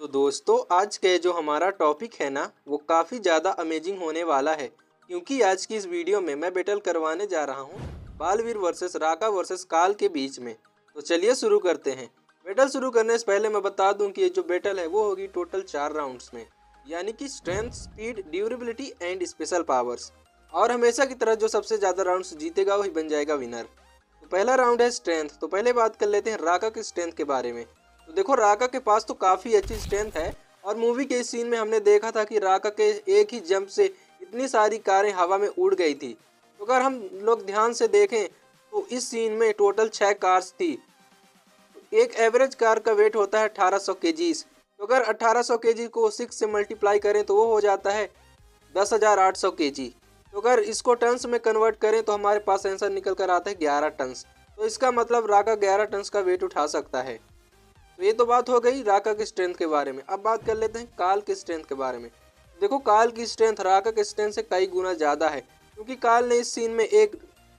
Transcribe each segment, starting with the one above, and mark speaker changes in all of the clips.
Speaker 1: तो दोस्तों आज के जो हमारा टॉपिक है ना वो काफ़ी ज़्यादा अमेजिंग होने वाला है क्योंकि आज की इस वीडियो में मैं बैटल करवाने जा रहा हूँ बालवीर वर्सेस राका वर्सेस काल के बीच में। तो चलिए शुरू करते हैं। बैटल शुरू करने से पहले मैं बता दूं कि ये जो बैटल है वो होगी टोटल 4 राउंड्स में, यानी कि strength, speed, durability and special powers. और हमेशा की तरह जो सबसे ज़्यादा राउंड्स जीतेगा वही बन जाएगा विनर। तो पहला राउंड है स्ट्रेंथ। तो पहले बात कर लेते हैं राका की स्ट्रेंथ के बारे में। तो देखो राका के पास तो काफ़ी अच्छी स्ट्रेंथ है और मूवी के इस सीन में हमने देखा था कि राका के एक ही जंप से इतनी सारी कारें हवा में उड़ गई थी। तो अगर हम लोग ध्यान से देखें तो इस सीन में टोटल 6 कार्स थी। एक एवरेज कार का वेट होता है 1800 केजीज। तो अगर 1800 केजी को 6 से मल्टीप्लाई करें तो वो हो जाता है 10,800 केजी। तो अगर इसको टन्स में कन्वर्ट करें तो हमारे पास आंसर निकल कर आता है 11 टन्स। तो इसका मतलब राका 11 टन्स का वेट उठा सकता है। तो ये तो बात हो गई राका की स्ट्रेंथ के बारे में। अब बात कर लेते हैं काल की स्ट्रेंथ के बारे में। देखो काल की स्ट्रेंथ राका के स्ट्रेंथ से कई गुना ज़्यादा है क्योंकि काल ने इस सीन में एक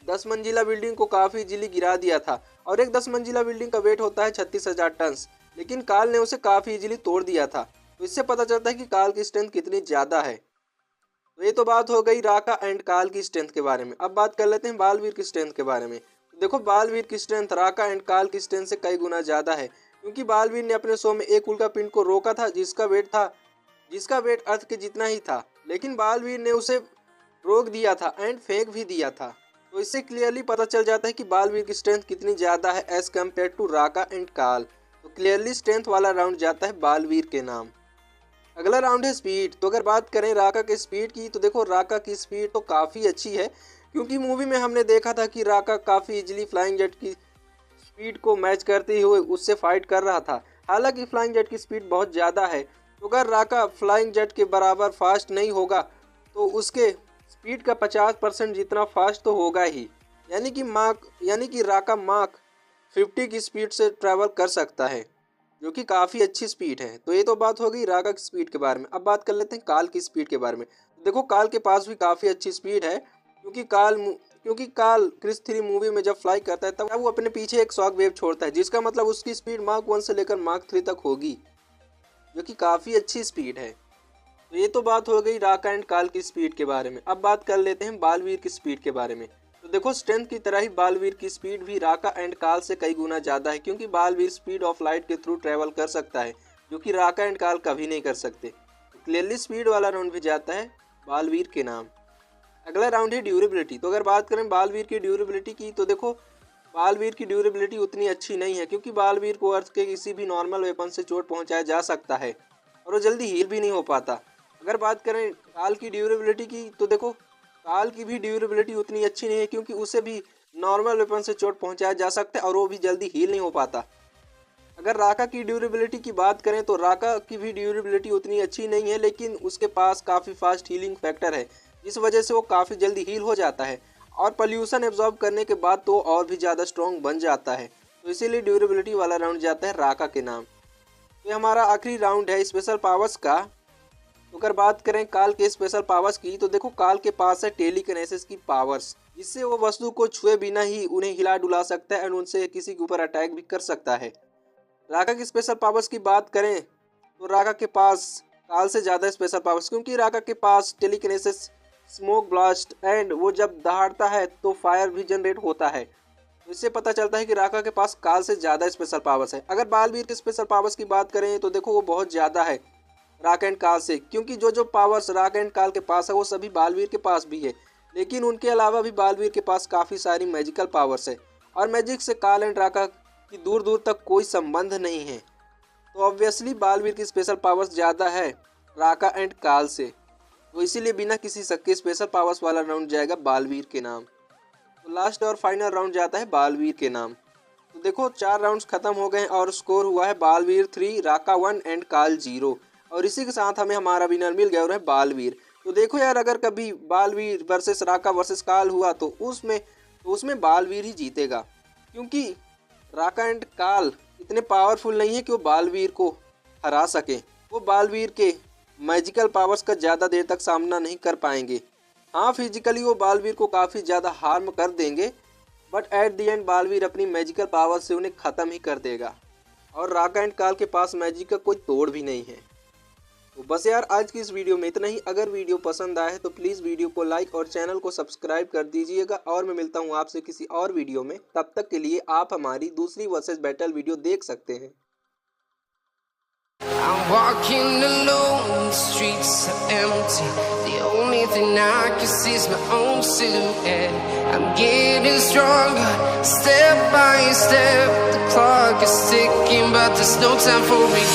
Speaker 1: 10 मंजिला बिल्डिंग को काफ़ी इजीली गिरा दिया था और एक 10 मंजिला बिल्डिंग का वेट होता है 36,000 टन्स, लेकिन काल ने उसे काफ़ी इजीली तोड़ दिया था। तो इससे पता चलता है कि काल की स्ट्रेंथ कितनी ज़्यादा है। तो ये तो बात हो गई राका एंड काल की स्ट्रेंथ के बारे में। अब बात कर लेते हैं बालवीर की स्ट्रेंथ के बारे में। तो देखो बालवीर की स्ट्रेंथ राका एंड काल की स्ट्रेंथ से कई गुना ज़्यादा है क्योंकि बालवीर ने अपने शो में एक उल्का पिंड को रोका था जिसका वेट अर्थ के जितना ही था, लेकिन बालवीर ने उसे रोक दिया था एंड फेंक भी दिया था। तो इससे क्लियरली पता चल जाता है कि बालवीर की स्ट्रेंथ कितनी ज़्यादा है एज कम्पेयर टू राका एंड काल। तो क्लियरली स्ट्रेंथ वाला राउंड जाता है बालवीर के नाम। अगला राउंड है स्पीड। तो अगर बात करें राका के स्पीड की तो देखो राका की स्पीड तो काफ़ी अच्छी है क्योंकि मूवी में हमने देखा था कि राका काफ़ी इजीली फ्लाइंग जेट की स्पीड को मैच करते हुए उससे फाइट कर रहा था। हालांकि फ्लाइंग जेट की स्पीड बहुत ज़्यादा है, तो अगर राका फ्लाइंग जेट के बराबर फास्ट नहीं होगा तो उसके स्पीड का 50% जितना फास्ट तो होगा ही, यानी कि राका माक 50 की स्पीड से ट्रैवल कर सकता है, जो कि काफ़ी अच्छी स्पीड है। तो ये तो बात हो गई राका की स्पीड के बारे में। अब बात कर लेते हैं काल की स्पीड के बारे में। देखो काल के पास भी काफ़ी अच्छी स्पीड है क्योंकि काल क्रिस 3 मूवी में जब फ्लाई करता है तब वो अपने पीछे एक शॉक वेव छोड़ता है, जिसका मतलब उसकी स्पीड मार्क 1 से लेकर मार्क 3 तक होगी, जो कि काफ़ी अच्छी स्पीड है। तो ये तो बात हो गई राका एंड काल की स्पीड के बारे में। अब बात कर लेते हैं बालवीर की स्पीड के बारे में। तो देखो स्ट्रेंथ की तरह ही बालवीर की स्पीड भी राका एंड काल से कई गुना ज़्यादा है क्योंकि बालवीर स्पीड ऑफ लाइट के थ्रू ट्रैवल कर सकता है, जो कि राका एंड काल कभी नहीं कर सकते। तो क्लियरली स्पीड वाला राउंड भी जाता है बालवीर के नाम। अगला राउंड है ड्यूरेबिलिटी। तो अगर बात करें बालवीर की ड्यूरेबिलिटी की तो देखो बालवीर की ड्यूरेबिलिटी उतनी अच्छी नहीं है क्योंकि बालवीर को अर्थ के किसी भी नॉर्मल वेपन से चोट पहुंचाया जा सकता है और वो जल्दी हील भी नहीं हो पाता। अगर बात करें काल की ड्यूरेबिलिटी की तो देखो काल की भी ड्यूरेबिलिटी उतनी अच्छी नहीं है क्योंकि उसे भी नॉर्मल वेपन से चोट पहुंचाया जा सकता है और वो भी जल्दी हील नहीं हो पाता। अगर राका की ड्यूरेबिलिटी की बात करें तो राका की भी ड्यूरेबिलिटी उतनी अच्छी नहीं है, लेकिन उसके पास काफ़ी फास्ट हीलिंग फैक्टर है जिस वजह से वो काफ़ी जल्दी हील हो जाता है और पॉल्यूशन एब्जॉर्ब करने के बाद तो और भी ज़्यादा स्ट्रॉन्ग बन जाता है। तो इसीलिए ड्यूरेबिलिटी वाला राउंड जाता है राका के नाम। तो ये हमारा आखिरी राउंड है स्पेशल पावर्स का। तो अगर बात करें काल के स्पेशल पावर्स की तो देखो काल के पास है टेलीकिनेसिस की पावर्स, जिससे वो वस्तु को छुए बिना ही उन्हें हिला डुला सकता है और उनसे किसी के ऊपर अटैक भी कर सकता है। राका की स्पेशल पावर्स की बात करें तो राका के पास काल से ज़्यादा स्पेशल पावर्स क्योंकि राका के पास टेलीकिनेसिस, स्मोक ब्लास्ट एंड वो जब दहाड़ता है तो फायर भी जनरेट होता है। तो इससे पता चलता है कि राका के पास काल से ज़्यादा स्पेशल पावर्स है। अगर बालवीर के स्पेशल पावर्स की बात करें तो देखो वो बहुत ज़्यादा है राका एंड काल से, क्योंकि जो जो पावर्स राका एंड काल के पास है वो सभी बालवीर के पास भी है, लेकिन उनके अलावा भी बालवीर के पास काफ़ी सारी मैजिकल पावर्स है और मैजिक से काल एंड राका की दूर दूर तक कोई संबंध नहीं है। तो ऑब्वियसली बालवीर की स्पेशल पावर्स ज़्यादा है राका एंड काल से, तो इसीलिए बिना किसी शक के स्पेशल पावर्स वाला राउंड जाएगा बालवीर के नाम। तो लास्ट और फाइनल राउंड जाता है बालवीर के नाम। तो देखो 4 राउंड्स खत्म हो गए और स्कोर हुआ है बालवीर 3, राका 1 एंड काल 0। और इसी के साथ हमें हमारा विनर मिल गया और है बालवीर। तो देखो यार अगर कभी बालवीर वर्सेस राका वर्सेस काल हुआ तो उसमें बालवीर ही जीतेगा, क्योंकि राका एंड काल इतने पावरफुल नहीं है कि वो बालवीर को हरा सके। वो बालवीर के मैजिकल पावर्स का ज़्यादा देर तक सामना नहीं कर पाएंगे। हाँ फिजिकली वो बालवीर को काफ़ी ज़्यादा हार्म कर देंगे, but at the end Baalveer अपनी मैजिकल पावर से उन्हें ख़त्म ही कर देगा और राका एंड काल के पास मैजिक का कोई तोड़ भी नहीं है। तो बस यार आज की इस वीडियो में इतना ही। अगर वीडियो पसंद आए तो प्लीज़ वीडियो को लाइक और चैनल को सब्सक्राइब कर दीजिएगा और मैं मिलता हूँ आपसे किसी और वीडियो में। तब तक के लिए आप हमारी दूसरी वर्सेस बैटल वीडियो देख सकते हैं।
Speaker 2: I'm walking alone, the streets are empty. The only thing I can see is my own silhouette. I'm getting stronger, step by step. The clock is ticking, but there's no time for me.